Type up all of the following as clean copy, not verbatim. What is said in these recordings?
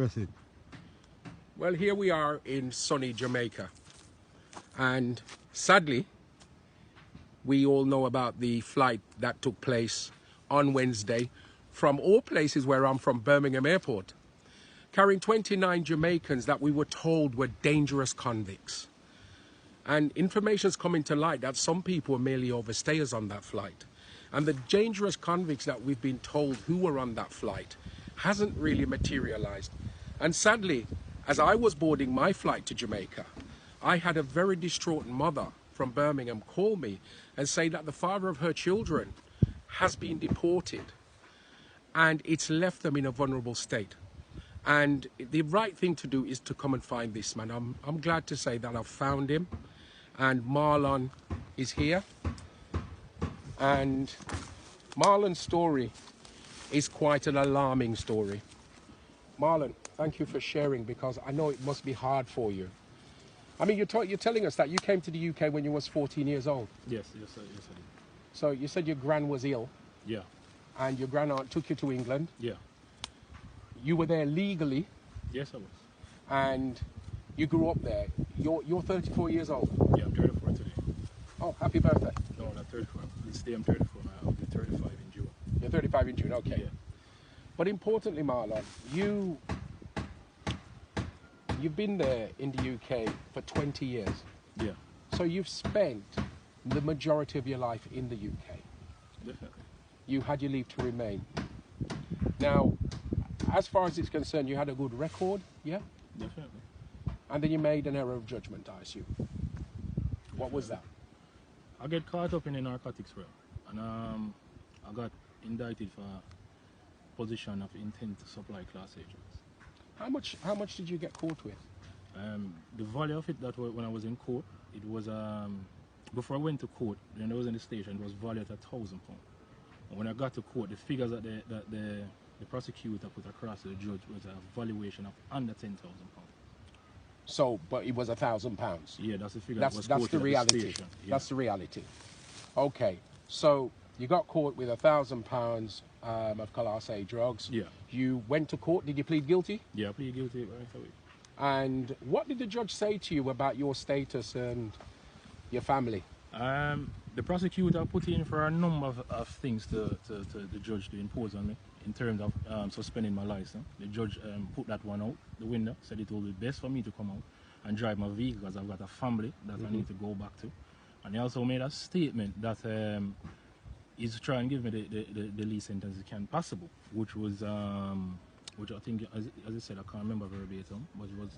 Blessed. Well, here we are in sunny Jamaica. And sadly, we all know about the flight that took place on Wednesday from all places where I'm from, Birmingham Airport, carrying 29 Jamaicans that we were told were dangerous convicts. And information's coming to light that some people were merely overstayers on that flight. And the dangerous convicts that we've been told who were on that flight hasn't really materialized. And sadly, as I was boarding my flight to Jamaica, I had a very distraught mother from Birmingham call me and say that the father of her children has been deported and it's left them in a vulnerable state. And the right thing to do is to come and find this man. I'm glad to say that I've found him, and Marlon is here. And Marlon's story is quite an alarming story. Marlon, thank you for sharing, because I know it must be hard for you. I mean, you're telling us that you came to the UK when you was 14 years old. Yes, sir, yes, I did. So you said your gran was ill. Yeah. And your grandaunt took you to England. Yeah. You were there legally. Yes, I was. And you grew up there. You're 34 years old. Yeah, I'm 34 today. Oh, happy birthday. No, not 34. This day I'm 34. I'll be 35 in June. You're 35 in June, okay. Yeah. But importantly, Marlon, you've been there in the UK for 20 years. Yeah. So you've spent the majority of your life in the UK. Definitely. You had your leave to remain. Now, as far as it's concerned, you had a good record, yeah? Definitely. And then you made an error of judgment, I assume. What was that? I get caught up in the narcotics world, and I got indicted for possession of intent to supply class A drugs. How much did you get caught with? The value of it, that when I was in court, it was before I went to court, when I was in the station, it was valued at £1,000. And when I got to court, the figures that the prosecutor put across to the judge was a valuation of under £10,000. So, but it was £1,000. Yeah, that's the figure. That's the reality. Yeah. That's the reality. Okay, so you got caught with £1,000 of Class A drugs. Yeah. You went to court. Did you plead guilty? Yeah, I plead guilty right away. And what did the judge say to you about your status and your family? The prosecutor put in for a number of things to the judge to impose on me in terms of suspending my license. The judge put that one out the window, said it will be best for me to come out and drive my vehicle because I've got a family that I need to go back to. And he also made a statement that he's to try and give me the least sentence he can possible, which was, which I think, as I said, I can't remember verbatim, but it was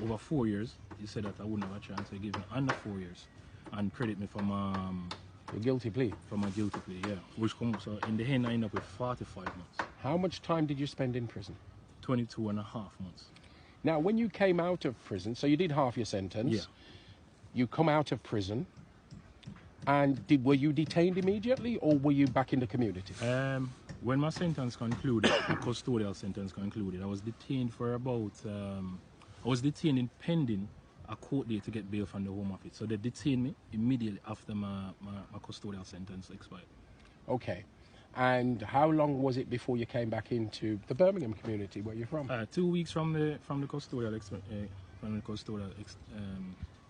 over 4 years. He said that I wouldn't have a chance to give me under 4 years and credit me for my your guilty plea. For my guilty plea, yeah. Which comes, so in the end I end up with 45 months. How much time did you spend in prison? 22 and a half months. Now, when you came out of prison, so you did half your sentence. Yeah. You come out of prison, and were you detained immediately, or were you back in the community? When my sentence concluded, my custodial sentence concluded, I was detained for about, I was detained in pending a court date to get bail from the Home Office. So they detained me immediately after my custodial sentence expired. Okay. And how long was it before you came back into the Birmingham community where you're from? 2 weeks from the custodial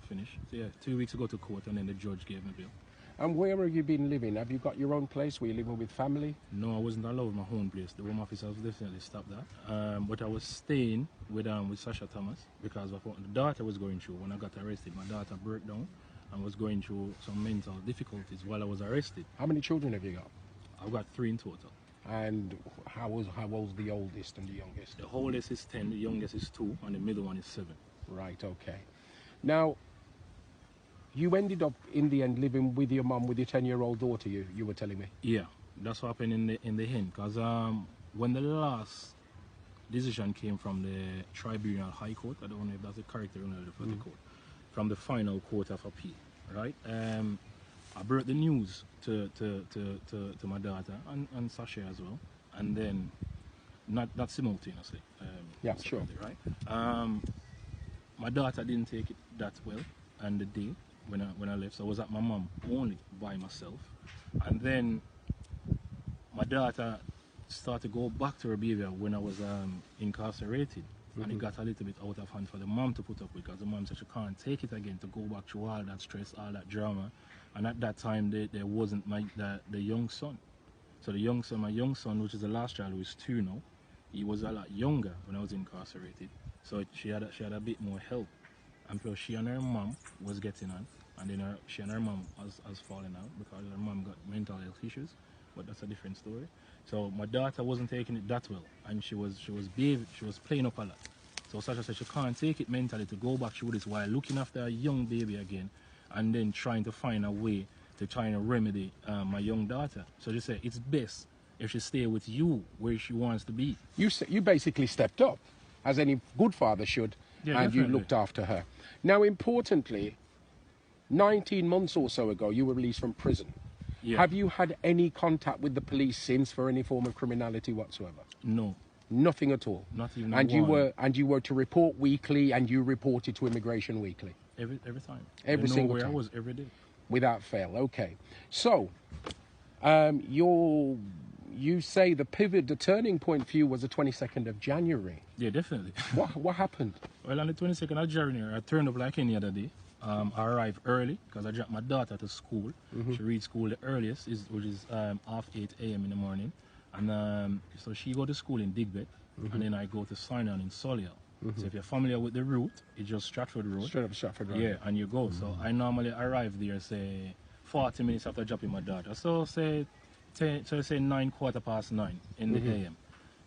finish. So yeah, 2 weeks ago to court, and then the judge gave me bail. And where have you been living? Have you got your own place? Were you living with family? No, I wasn't allowed my own place. The Home Office has definitely stopped that. But I was staying with Sasha Thomas because of what the daughter was going through. When I got arrested, my daughter broke down and was going through some mental difficulties while I was arrested. How many children have you got? I've got 3 in total. And how old's the oldest and the youngest? The oldest is 10, the youngest is 2, and the middle one is 7. Right, okay. Now, you ended up in the end living with your mum, with your 10-year-old daughter, you were telling me? Yeah, that's what happened in the end. Because when the last decision came from the Tribunal High Court, I don't know if that's the correct terminology for the court, from the final court of appeal, right? I brought the news to my daughter and Sasha as well, and then not simultaneously. Yeah, sure. Right. My daughter didn't take it that well, and the day when I left, so I was at my mum only by myself, and then my daughter started to go back to her behavior when I was incarcerated and it got a little bit out of hand for the mom to put up with, because the mom said she can't take it again to go back through all that stress, all that drama. And at that time, there wasn't the young son. So the young son, my young son, which is the last child, who is 2 now, he was a lot younger when I was incarcerated. So she had a bit more help. And plus she and her mom was getting on. And then she and her mom has fallen out because her mom got mental health issues. But that's a different story. So my daughter wasn't taking it that well. And she was playing up a lot. So Sasha said she can't take it mentally to go back through this while looking after a young baby again. And then trying to find a way to try and remedy my young daughter. So she said it's best if she stay with you where she wants to be. You basically stepped up, as any good father should, Yeah, and you definitely. looked after her. Now, importantly, 19 months or so ago, you were released from prison. Yeah. Have you had any contact with the police since for any form of criminality whatsoever? No, Nothing at all. not even And one. you were to report weekly, and you reported to immigration weekly, Every time. Every They know single where time. I was every day. without fail. Okay, so you say the pivot, the turning point for you was the 22nd of January. Yeah, definitely. What happened? Well, on the 22nd of January, I turned up like any other day. I arrived early because I dropped my daughter to school. She reads school the earliest, which is half 8 a.m. in the morning. And so she go to school in Digbeth, and then I go to Sinai in Solihull. So if you're familiar with the route, it's just Stratford Road. Straight up Stratford Road. Yeah, and you go. So I normally arrive there, say, 40 minutes after dropping my daughter. So say 9, quarter past 9 in the a.m.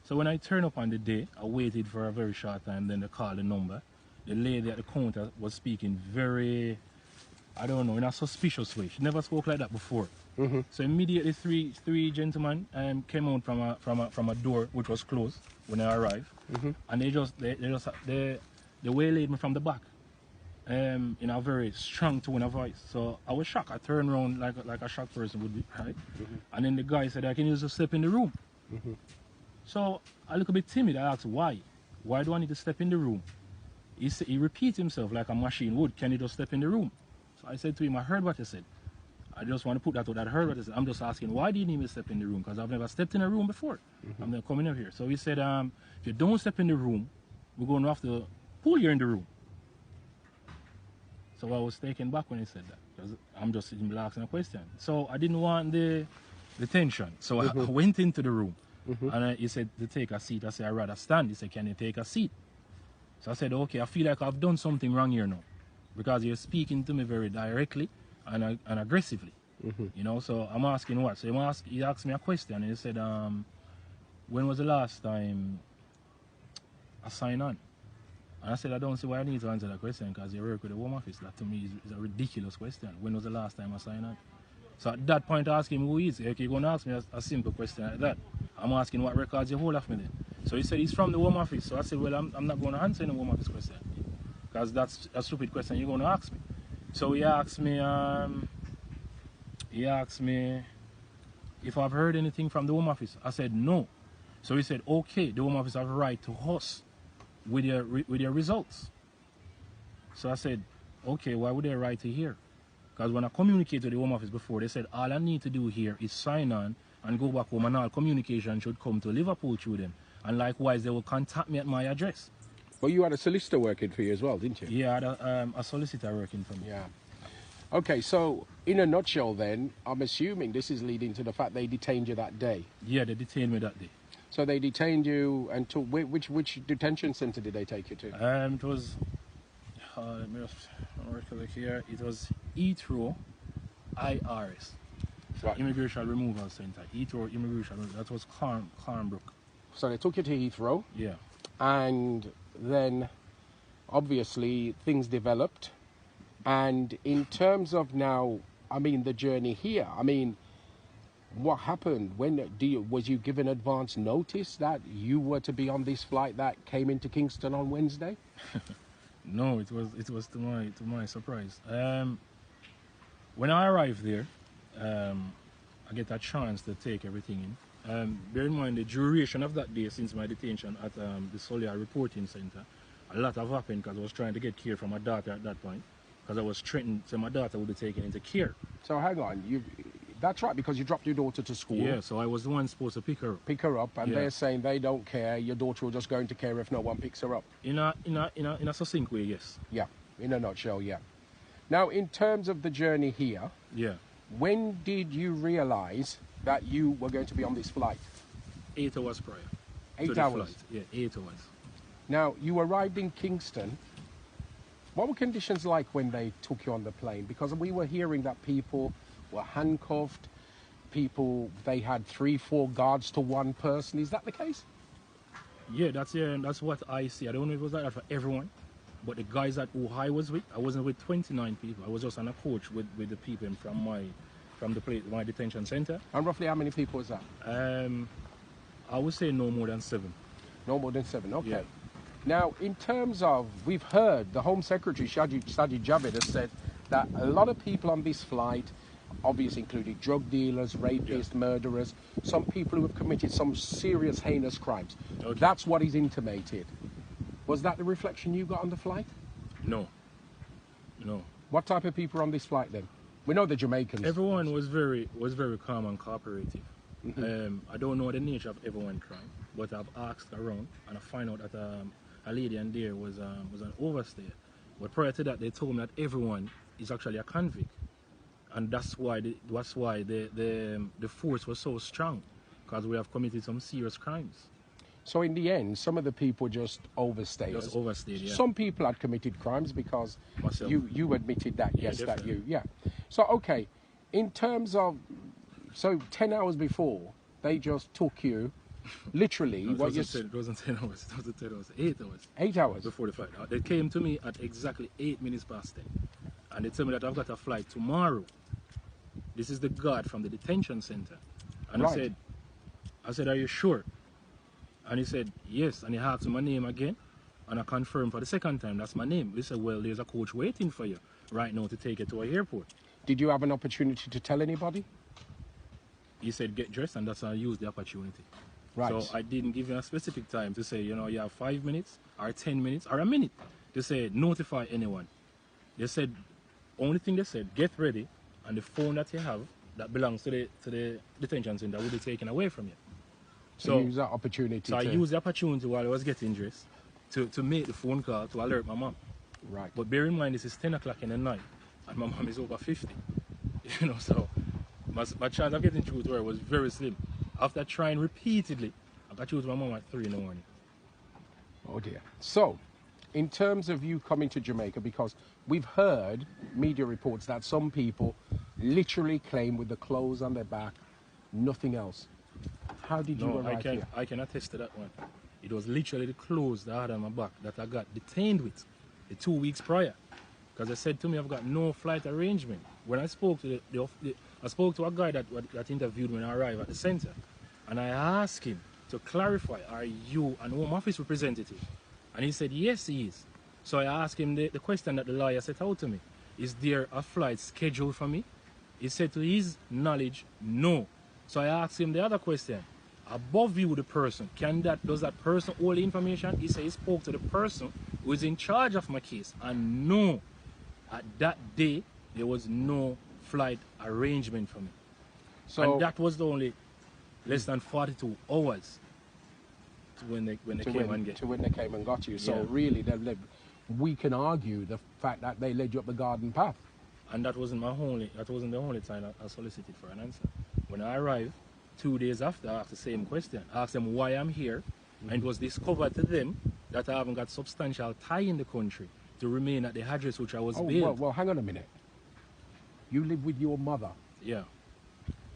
So when I turn up on the day, I waited for a very short time, then they called the number. The lady at the counter was speaking very, I don't know, in a suspicious way. She never spoke like that before. So immediately three gentlemen came out from a door which was closed when I arrived, and they waylaid me from the back, in a very strong tone of voice. So I was shocked. I turned around like a shocked person would be, right? And then the guy said, "I can use to step in the room." So I look a bit timid. I asked, "Why? Why do I need to step in the room?" He repeats himself like a machine would. "Can you just step in the room?" So I said to him, "I heard what you said. I just want to put that out. I heard what you said. I'm just asking, why do you need me to step in the room? Because I've never stepped in a room before. I'm not coming up here." So he said, "If you don't step in the room, we're going to have to pull you in the room." So I was taken back when he said that, because I'm just sitting there asking a question. So I didn't want the tension. So I went into the room, and he said to take a seat. I said, "I'd rather stand." He said, "Can you take a seat?" So I said, "Okay, I feel like I've done something wrong here now, because you're speaking to me very directly and aggressively, you know." So I'm asking what? So he asked me a question, and he said, "When was the last time I signed on?" And I said, "I don't see why I need to answer that question, because you work with the Home Office. That to me is a ridiculous question. When was the last time I signed on?" So at that point I asked him who he is. Okay, you're going to ask me a simple question like that. I'm asking what records you hold of me then. So he said he's from the Home Office. So I said, "Well, I'm not going to answer any Home Office question, because that's a stupid question you're going to ask me." So he asked me if I've heard anything from the Home Office. I said no. So he said, "Okay, the Home Office have a right to us with your results." So I said, "Okay, why would they write to here?" Because when I communicated to the Home Office before, they said all I need to do here is sign on and go back home, and all communication should come to Liverpool through them. And likewise, they will contact me at my address. Well, you had a solicitor working for you as well, didn't you? Yeah, I had a solicitor working for me. Yeah. Okay, so in a nutshell then, I'm assuming this is leading to the fact they detained you that day. Yeah, they detained me that day. So they detained you and took, which detention centre did they take you to? It was, let me just recollect here, it was Heathrow IRS. So Right. Immigration Removal Centre. Heathrow Immigration Removal. That was Carnbrook. So they took you to Heathrow, Yeah. and then obviously things developed. And in terms of now, I mean, the journey here, I mean, what happened? Was you given advance notice that you were to be on this flight that came into Kingston on Wednesday? No, it was to my surprise. When I arrived there, I get a chance to take everything in. Bear in mind the duration of that day since my detention at the Solihull Reporting Centre. A lot have happened because I was trying to get care from my daughter at that point, because I was threatened, so my daughter would be taken into care. So hang on, That's right, because you dropped your daughter to school. Yeah, so I was the one supposed to pick her up. Pick her up, and Yeah. they're saying they don't care. Your daughter will just go into care if no one picks her up. In a succinct way, yes. Yeah, in a nutshell, yeah. Now, in terms of the journey here, Yeah. when did you realize that you were going to be on this flight? 8 hours prior. 8 to the hours? flight. Yeah, 8 hours. Now, you arrived in Kingston. What were conditions like when they took you on the plane? Because we were hearing that people were handcuffed, they had 3-4 guards to one person. Is that the case? Yeah, that's what I see. I don't know if it was like that for everyone, but the guys who I was with, I wasn't with 29 people. I was just on a coach with the people from my detention center. And roughly how many people was that? I would say no more than 7. No more than 7, okay. Yeah. Now, in terms of, we've heard the Home Secretary, Sajid Javid, has said that a lot of people on this flight, obviously including drug dealers, rapists, murderers, some people who have committed some serious, heinous crimes. Okay. That's what he's intimated. Was that the reflection you got on the flight? No. What type of people are on this flight then? We know the Jamaicans. Everyone was very calm and cooperative. I don't know the nature of everyone's crime, but I've asked around and I find out that a lady in there was an overstay. But prior to that, they told me that everyone is actually a convict, and that's why the force was so strong, because we have committed some serious crimes. So in the end, some of the people just overstayed. Just overstayed, yeah. Some people had committed crimes because Myself. you admitted that, Yeah, yes, definitely. So, okay, in terms of, so 10 hours before, they just took you, literally, No, what you... it wasn't 10 hours, it wasn't 10 hours, 8 hours. 8 hours? Before the flight. They came to me at exactly 8 minutes past 10. And they told me that I've got a flight tomorrow. This is the guard from the detention center. And Right. I said, are you sure? And he said, yes. And he asked my name again. And I confirmed for the second time, that's my name. He said, well, there's a coach waiting for you right now to take you to an airport. Did you have an opportunity to tell anybody? He said, get dressed, and that's how I used the opportunity. Right. So I didn't give him a specific time to say, you have 5 minutes, or 10 minutes, or a minute. They said, notify anyone. They said, only thing they said, get ready, and the phone that you have that belongs to the detention center will be taken away from you. So use that opportunity So I used the opportunity while I was getting dressed to make the phone call to alert my mom. Right. But bear in mind, this is 10 o'clock in the night, and my mom is over 50. So my chance of getting through to her was very slim. After trying repeatedly, I got through to my mom at 3 in the morning. Oh dear. So, in terms of you coming to Jamaica, because we've heard media reports that some people literally claim with the clothes on their back, nothing else. How did you arrive here? I can attest to that one. It was literally the clothes that I had on my back that I got detained with the 2 weeks prior. Because they said to me, I've got no flight arrangement. When I spoke to I spoke to a guy that interviewed me when I arrived at the center, and I asked him to clarify, are you an Home Office representative? And he said, yes, he is. So I asked him the question that the lawyer set out to me. Is there a flight scheduled for me? He said to his knowledge, no. So I asked him the other question. Above you, the person, does that person hold the information? He said he spoke to the person who is in charge of my case. And no, at that day, there was no flight arrangement for me. So, and that was the only less than 42 hours to when they came and got you. So yeah. Really, we can argue the fact that they led you up the garden path. And that wasn't the only time I solicited for an answer. When I arrived, 2 days after, I asked the same question. I asked them why I'm here, and it was discovered to them that I haven't got substantial tie in the country to remain at the address which I was bailed. Well, hang on a minute. You live with your mother. Yeah.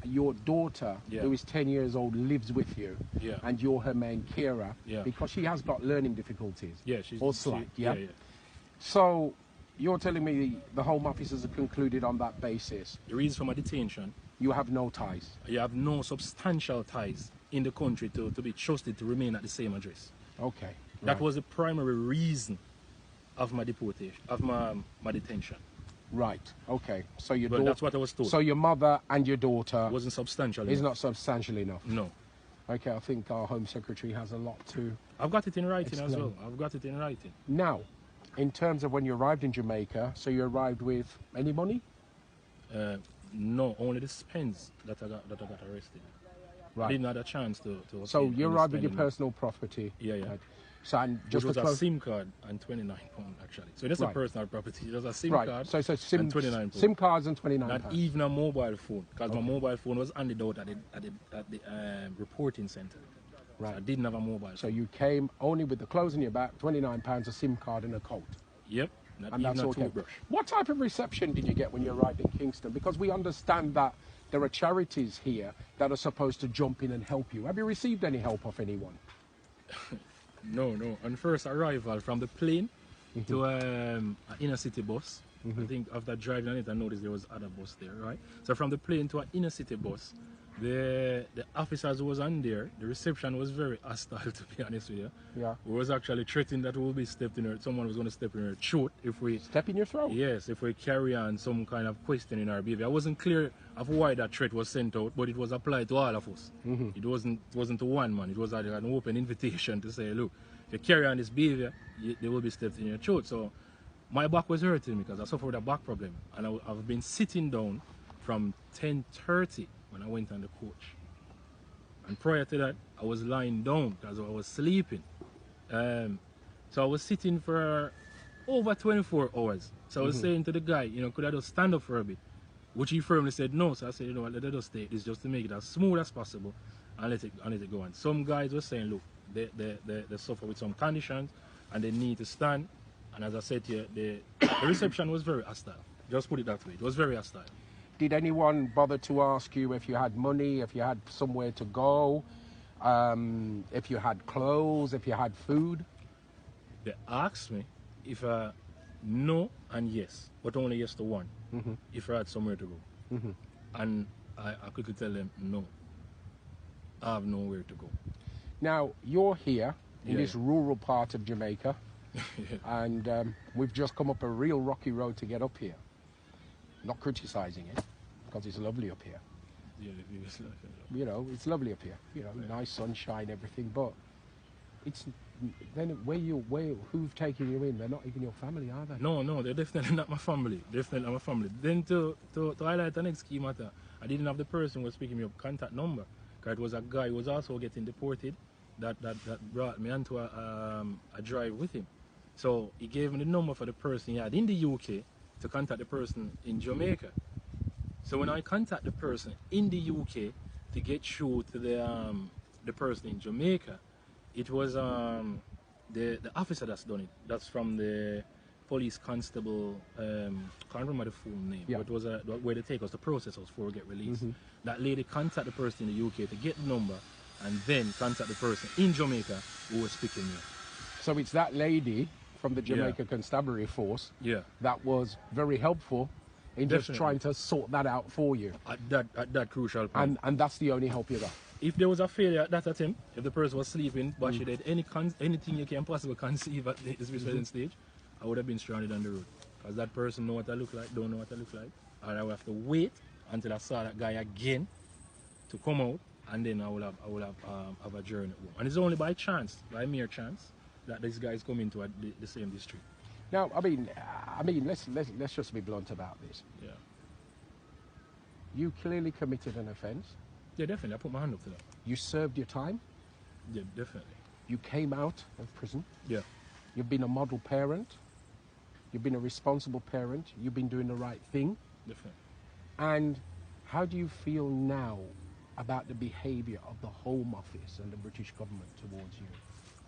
Your daughter, who is 10 years old, lives with you. Yeah. And you're her main carer. Yeah. Because she has got learning difficulties. Yeah, yeah. So you're telling me the Home Officers have concluded on that basis. The reason for my detention. You have no ties. You have no substantial ties in the country to be trusted to remain at the same address. Okay. That was the primary reason of my deportation, of my detention. Right. Okay. So your that's what I was told. So your mother and your daughter wasn't substantial. Is not substantial enough. No. Okay. I think our Home Secretary has a lot to. I've got it in writing as well. I've got it in writing. Now, in terms of when you arrived in Jamaica, so you arrived with any money? No, only the spends that I got arrested. I Right. didn't have a chance to So obtain you any arrived with your spending. personal property. Yeah, yeah. Right. So and Which just was to a close. SIM card and £29 actually. So that's a Right. personal property. It was a SIM Right. card So and £29. SIM cards and £29. Not even a mobile phone, because my Okay. mobile phone was handed out at the reporting center. So Right. I didn't have a mobile So phone. you came only with the clothes on your back, £29, a SIM card, and a coat. Yep, not And even that's a okay. toothbrush. What type of reception did you get when you arrived in Kingston? Because we understand that there are charities here that are supposed to jump in and help you. Have you received any help of anyone? No, no. On first arrival from the plane to an inner city bus. I think after driving on it, I noticed there was other bus there, right? So from the plane to an inner city bus, the officers who was on there, the reception was very hostile, to be honest with you. Yeah. We was actually threatened that we will be stepped in her, someone was going to step in her throat if we, Step in your throat? yes, if we carry on some kind of question in our behavior. I wasn't clear of why that threat was sent out, but it was applied to all of us. It wasn't to one man. It was like an open invitation to say, look, if you carry on this behavior, they will be stepped in your throat. So my back was hurting because I suffered a back problem, and I've been sitting down from 10:30 when I went on the coach. And prior to that, I was lying down because I was sleeping. So I was sitting for over 24 hours. So I was saying to the guy, could I just stand up for a bit? Which he firmly said no. So I said, what, let us take this just to make it as smooth as possible and let it go on. Some guys were saying, look, they suffer with some conditions and they need to stand. And as I said to you, the reception was very hostile. Just put it that way. It was very hostile. Did anyone bother to ask you if you had money, if you had somewhere to go, if you had clothes, if you had food? They asked me if no and yes, but only yes to one, if I had somewhere to go. And I quickly tell them, no, I have nowhere to go. Now, you're here in Yeah, this yeah. rural part of Jamaica, Yeah. and we've just come up a real rocky road to get up here. Not criticizing it, because it's lovely up here. Yeah, the biggest life, It's lovely up here. Nice sunshine, everything, but it's then who've taken you in? They're not even your family, are they? No, they're definitely not my family. Definitely not my family. Then to highlight the next key matter, I didn't have the person who was speaking me up contact number. Because it was a guy who was also getting deported that brought me onto a drive with him. So he gave me the number for the person he had in the UK to contact the person in Jamaica. So when I contact the person in the UK to get through to the person in Jamaica, it was the officer that's done it. That's from the police constable, can't remember the full name, Yeah. but it was where they take us, the process was before we get released. That lady contact the person in the UK to get the number and then contact the person in Jamaica who was speaking me. So it's that lady from the Yeah. Jamaica Constabulary Force Yeah. that was very helpful in just Definitely. trying to sort that out for you. At that crucial point. And that's the only help you got. If there was a failure at that attempt, if the person was sleeping, but she did anything you can possibly conceive at this present stage, I would have been stranded on the road. Because that person know what I look like, don't know what I look like. And I would have to wait until I saw that guy again to come out, and then I will have a journey home. And it's only by chance, by mere chance, that this guy is coming to the same district. Now, I mean, let's just be blunt about this. Yeah. You clearly committed an offence. Yeah, definitely. I put my hand up to that. You served your time. Yeah, definitely. You came out of prison. Yeah. You've been a model parent. You've been a responsible parent. You've been doing the right thing. Definitely. And how do you feel now about the behaviour of the Home Office and the British government towards you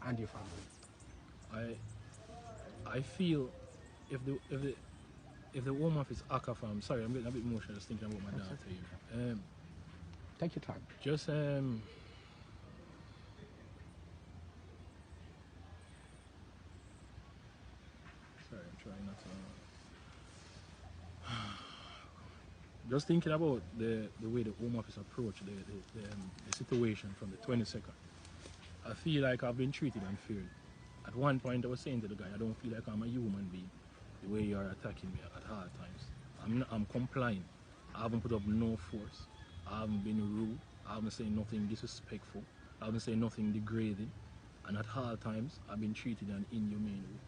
and your family? I feel if the Home Office I'm sorry, I'm getting a bit emotional just thinking about my dad here. Take your time. Just sorry, I'm trying not to. Just thinking about the way the Home Office approached the situation from the 22nd. I feel like I've been treated unfairly. At one point, I was saying to the guy, I don't feel like I'm a human being. The way you are attacking me at hard times. I'm complying. I haven't put up no force. I haven't been rude. I haven't said nothing disrespectful. I haven't said nothing degrading. And at hard times, I've been treated in an inhumane way.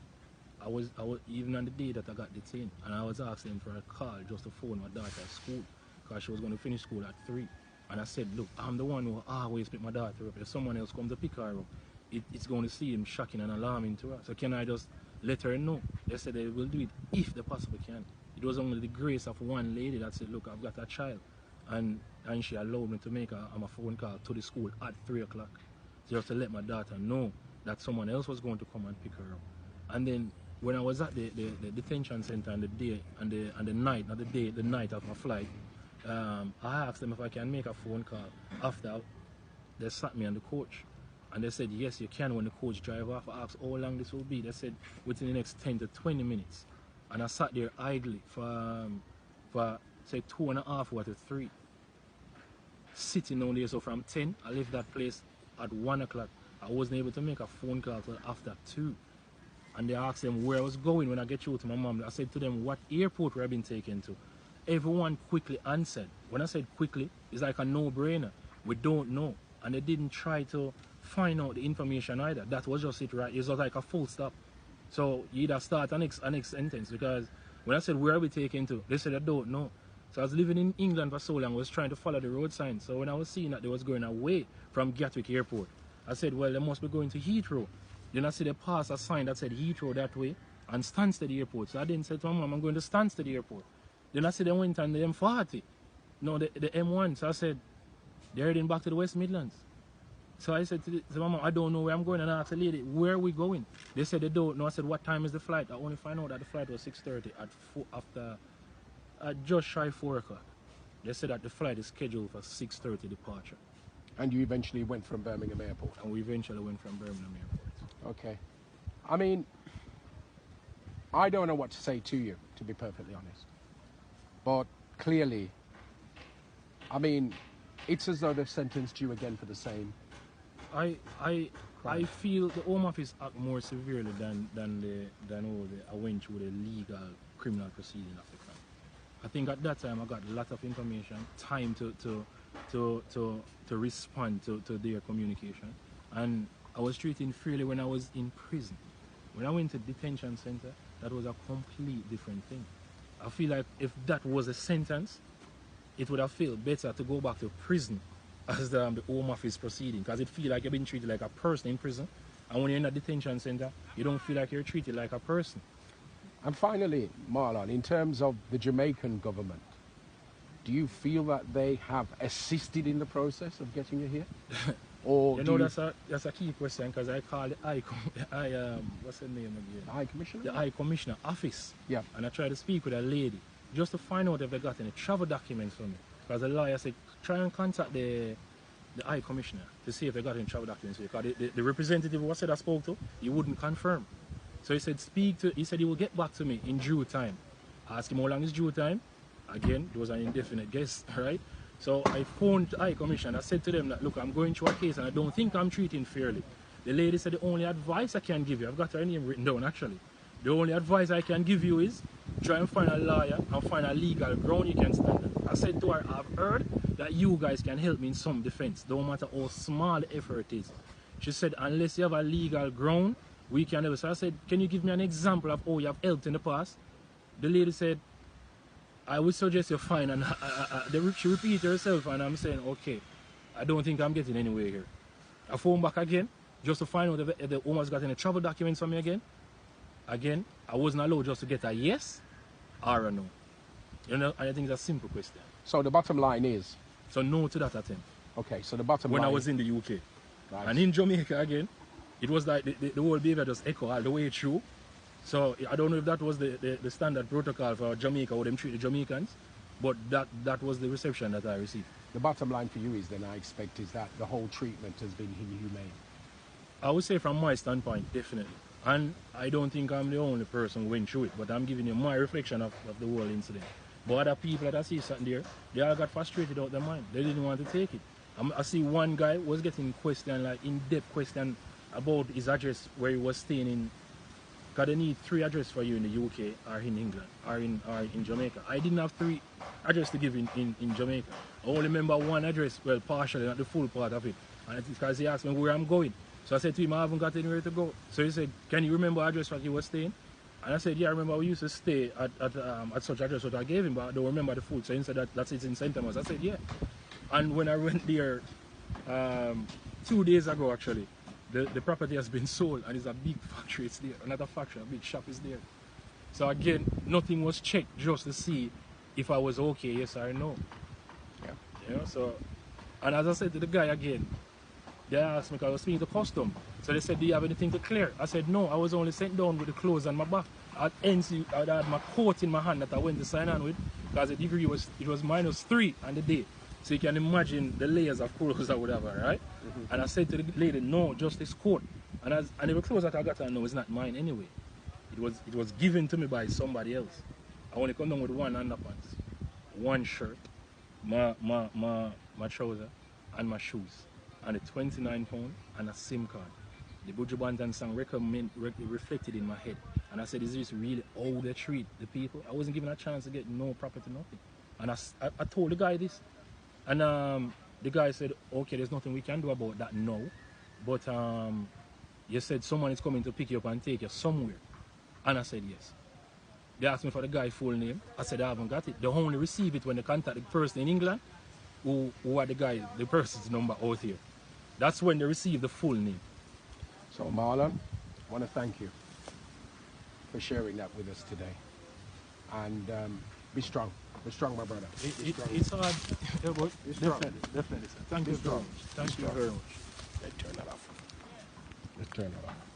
I was even on the day that I got detained, and I was asking for a call just to phone my daughter at school, because she was going to finish school at 3. And I said, look, I'm the one who always pick my daughter up. If someone else comes to pick her up, it's going to seem shocking and alarming to her. So can I just let her know? They said they will do it if they possibly can. It was only the grace of one lady that said, look, I've got a child. And she allowed me to make a phone call to the school at 3 o'clock. Just to let my daughter know that someone else was going to come and pick her up. And then when I was at the detention center on the day and the night, not the day, the night of my flight, I asked them if I can make a phone call. After they sat me on the coach. And they said, yes, you can when the coach drive off. I asked how long this will be. They said, within the next 10 to 20 minutes. And I sat there idly for say 2.5 hours to 3. Sitting down there. So from 10, I left that place at 1 o'clock. I wasn't able to make a phone call till after 2. And they asked them where I was going when I get through to my mom. I said to them, what airport were I being taken to? Everyone quickly answered. When I said quickly, it's like a no-brainer. We don't know. And they didn't try to find out the information either. That was just it, right? It was like a full stop. So you either start a next sentence, because when I said where are we taken to, they said I don't know. So I was living in England for so long, I was trying to follow the road signs. So when I was seeing that they was going away from Gatwick Airport, I said, well, they must be going to Heathrow. Then I see they passed a sign that said Heathrow that way and Stansted Airport. So I didn't say to my mom, I'm going to Stansted Airport. Then I see they went on the M40. No, the M1. So I said, they're heading back to the West Midlands. So I said to my mom, I don't know where I'm going. And I asked the lady, where are we going? They said they don't know. I said, what time is the flight? I only find out that the flight was 6:30 at just shy 4 o'clock. They said that the flight is scheduled for 6:30 departure. And you eventually went from Birmingham Airport? And we eventually went from Birmingham Airport. Okay. I mean, I don't know what to say to you, to be perfectly honest. But clearly, I mean, it's as though they've sentenced you again for the same. I feel the Home Office act more severely than I went through the legal criminal proceeding of the crime. I think at that time I got a lot of information, time to respond to their communication, and I was treated fairly when I was in prison. When I went to detention center, that was a complete different thing. I feel like if that was a sentence, it would have felt better to go back to prison as the Home Office proceeding, because it feels like you've been treated like a person in prison, and when you're in a detention center, you don't feel like you're treated like a person. And finally, Marlon, in terms of the Jamaican government, do you feel that they have assisted in the process of getting you here? Or you know, that's a key question, because I called the what's her name again? The High Commissioner? The High Commissioner office. Yeah. And I tried to speak with a lady just to find out if they got any travel documents for me. Because the lawyer said, try and contact the High Commissioner to see if they got any travel documents for you. Because the representative who I said I spoke to, he wouldn't confirm. So he said, he said he will get back to me in due time. I asked him how long is due time. Again, it was an indefinite guess, right? So I phoned the High Commissioner. I said to them that, look, I'm going through a case and I don't think I'm treating fairly. The lady said the only advice I can give you, I've got her name written down actually. The only advice I can give you is try and find a lawyer and find a legal ground you can stand on. I said to her, I've heard that you guys can help me in some defense, no matter how small the effort is. She said, unless you have a legal ground, we can help. So I said, can you give me an example of how you have helped in the past? The lady said, I would suggest you find, and she repeated herself, and I'm saying, okay, I don't think I'm getting anywhere here. I phoned back again, just to find out if the woman's got any travel documents for me again. Again, I wasn't allowed just to get a yes or a no. You know, and I think it's a simple question. So the bottom line is? So no to that attempt. Okay, so the bottom line... When I was in the UK. Nice. And in Jamaica again, it was like the whole behavior just echo all the way through. So I don't know if that was the standard protocol for Jamaica, how them treat the Jamaicans, but that was the reception that I received. The bottom line for you is then, I expect, is that the whole treatment has been inhumane. I would say from my standpoint, definitely. And I don't think I'm the only person who went through it, but I'm giving you my reflection of the whole incident. But other people that I see sitting there, they all got frustrated out their mind. They didn't want to take it. I see one guy was getting questioned, like in-depth question about his address where he was staying in. Because they need 3 addresses for you in the UK or in England or in Jamaica. I didn't have 3 addresses to give in Jamaica. I only remember 1 address, well, partially, not the full part of it. And it's because he asked me where I'm going. So I said to him, I haven't got anywhere to go. So he said, can you remember the address where you were staying? And I said, yeah, I remember we used to stay at such address what I gave him, but I don't remember the food. So he said that's it in St. Thomas. I said, yeah. And when I went there 2 days ago, actually, the property has been sold and it's a big factory. It's there. Another factory, a big shop is there. So again, nothing was checked just to see if I was okay, yes or no. Yeah. You know, so, and as I said to the guy again, they asked me because I was speaking to custom. So they said, do you have anything to clear? I said, no, I was only sent down with the clothes on my back. I had my coat in my hand that I went to sign on with because the degree was -3 on the day. So you can imagine the layers of clothes I would have, right? Mm-hmm. And I said to the lady, no, just this coat. And the clothes that I got on, no, it's not mine anyway. It was given to me by somebody else. I only come down with one underpants, one shirt, my trouser, and my shoes, and a 29 pound and a SIM card. The Buju Banton song reflected in my head. And I said, is this really how they treat the people? I wasn't given a chance to get no property, nothing. And I told the guy this. And the guy said, okay, there's nothing we can do about that now. But you said someone is coming to pick you up and take you somewhere. And I said, yes. They asked me for the guy's full name. I said, I haven't got it. They only receive it when they contact the person in England who are the person's number out here. That's when they receive the full name. So Marlon, I want to thank you for sharing that with us today. And be strong. Be strong, my brother. It's hard. Yeah, but definitely, sir. Thank you very much. Thank you very much. Let's turn that off. Let's turn that off.